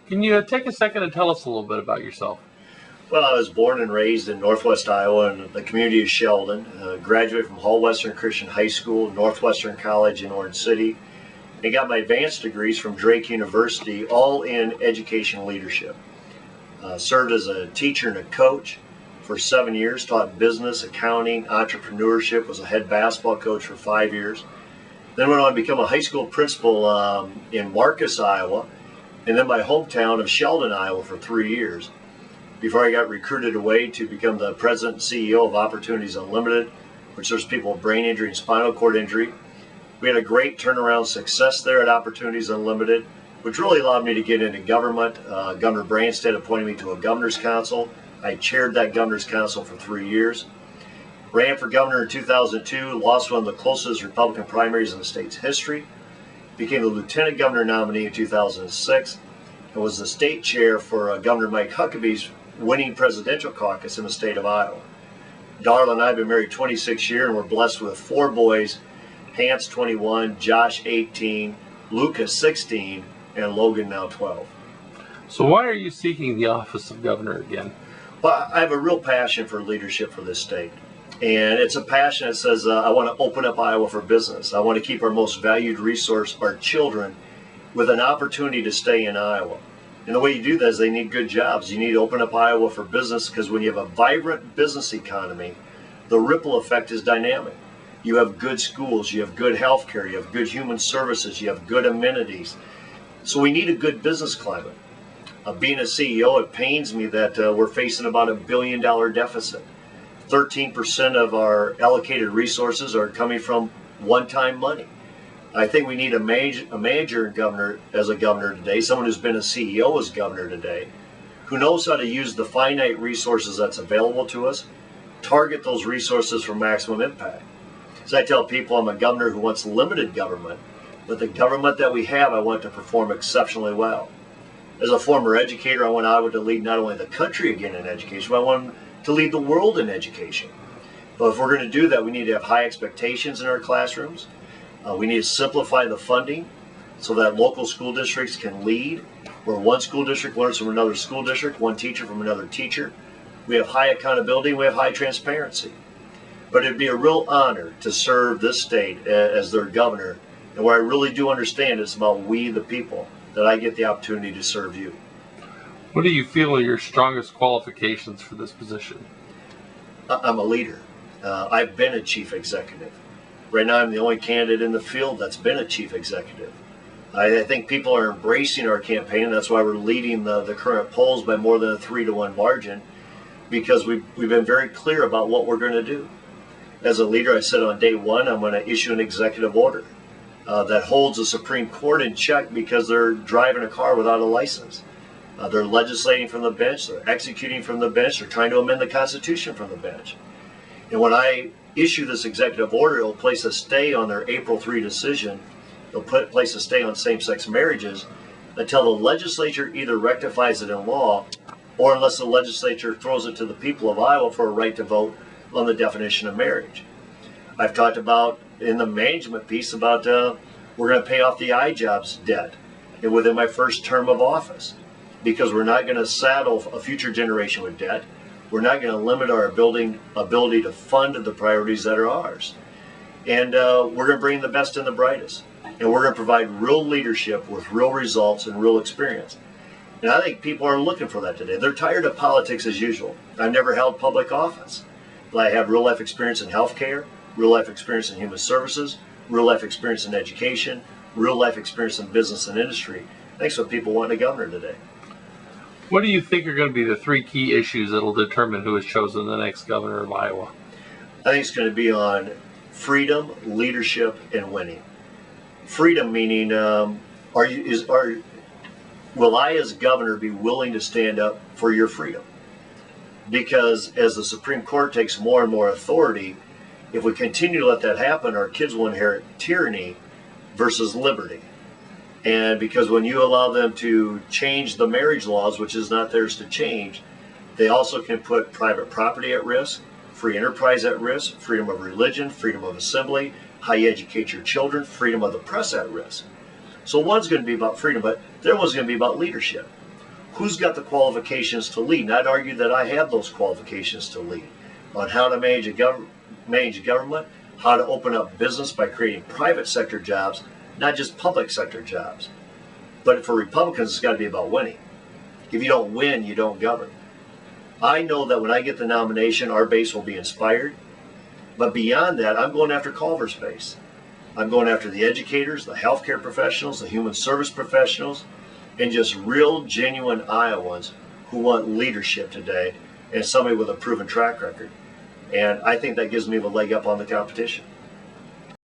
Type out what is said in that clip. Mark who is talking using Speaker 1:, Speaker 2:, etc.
Speaker 1: Can you take a second and tell us a little bit about yourself?
Speaker 2: Well, I was born and raised in Northwest Iowa in the community of Sheldon. Graduated from Hall Western Christian High School, Northwestern College in Orange City, and got my advanced degrees from Drake University, all in education leadership. Served as a teacher and a coach for 7 years, taught business, accounting, entrepreneurship, was a head basketball coach for 5 years. Then went on to become a high school principal in Marcus, Iowa, and then my hometown of Sheldon, Iowa for 3 years, before I got recruited away to become the president and CEO of Opportunities Unlimited, which serves people with brain injury and spinal cord injury. We had a great turnaround success there at Opportunities Unlimited, which really allowed me to get into government. Governor Branstad appointed me to a governor's council. I chaired that governor's council for 3 years. Ran for governor in 2002, lost one of the closest Republican primaries in the state's history. Became the lieutenant governor nominee in 2006, and was the state chair for Governor Mike Huckabee's winning presidential caucus in the state of Iowa. Darla and I have been married 26 years, and we're blessed with 4 boys, Hans 21, Josh 18, Lucas 16, and Logan now 12.
Speaker 1: So why are you seeking the office of governor again?
Speaker 2: Well, I have a real passion for leadership for this state. And it's a passion that says I want to open up Iowa for business. I want to keep our most valued resource, our children, with an opportunity to stay in Iowa. And the way you do that is they need good jobs. You need to open up Iowa for business, because when you have a vibrant business economy, the ripple effect is dynamic. You have good schools, you have good health care, you have good human services, you have good amenities. So we need a good business climate. Being a CEO, it pains me that we're facing about $1 billion deficit. 13% of our allocated resources are coming from one-time money. I think we need a manager governor as a governor today, someone who's been a CEO as governor today, who knows how to use the finite resources that's available to us, target those resources for maximum impact. As I tell people, I'm a governor who wants limited government, but the government that we have, I want to perform exceptionally well. As a former educator, I want Iowa to lead not only the country again in education, but I want to lead the world in education. But if we're going to do that, we need to have high expectations in our classrooms. We need to simplify the funding so that local school districts can lead, where one school district learns from another school district, one teacher from another teacher. We have high accountability, we have high transparency. But it'd be a real honor to serve this state as their governor. And where I really do understand it's about we the people, that I get the opportunity to serve you.
Speaker 1: What do you feel are your strongest qualifications for this position?
Speaker 2: I'm a leader. I've been a chief executive. Right now I'm the only candidate in the field that's been a chief executive. I think people are embracing our campaign, and that's why we're leading the current polls by more than a 3-to-1 margin, because we've been very clear about what we're going to do. As a leader, I said on day one, I'm going to issue an executive order that holds the Supreme Court in check because they're driving a car without a license. They're legislating from the bench, they're executing from the bench, they're trying to amend the Constitution from the bench. And when I issue this executive order, it'll place a stay on their April 3 decision. It'll place a stay on same-sex marriages until the legislature either rectifies it in law, or unless the legislature throws it to the people of Iowa for a right to vote on the definition of marriage. I've talked about in the management piece about we're going to pay off the iJobs debt within my first term of office, because we're not going to saddle a future generation with debt. We're not going to limit our ability to fund the priorities that are ours. And we're going to bring the best and the brightest. And we're going to provide real leadership with real results and real experience. And I think people are looking for that today. They're tired of politics as usual. I've never held public office, but I have real life experience in healthcare, real life experience in human services, real life experience in education, real life experience in business and industry. That's what people want in a governor today.
Speaker 1: What do you think are going to be the 3 key issues that will determine who is chosen the next governor of Iowa?
Speaker 2: I think it's going to be on freedom, leadership, and winning. Freedom meaning, will I as governor be willing to stand up for your freedom? Because as the Supreme Court takes more and more authority, if we continue to let that happen, our kids will inherit tyranny versus liberty. And because when you allow them to change the marriage laws, which is not theirs to change, they also can put private property at risk, free enterprise at risk, freedom of religion, freedom of assembly, how you educate your children, freedom of the press at risk. So one's going to be about freedom, but the other one's going to be about leadership. who's got the qualifications to lead. And I'd argue that I have those qualifications to lead on how to manage government, how to open up business by creating private sector jobs, not just public sector jobs. But for Republicans, it's got to be about winning. If you don't win, you don't govern. I know that when I get the nomination, our base will be inspired. But beyond that, I'm going after Culver's base. I'm going after the educators, the healthcare professionals, the human service professionals, and just real, genuine Iowans who want leadership today and somebody with a proven track record. And I think that gives me the leg up on the competition.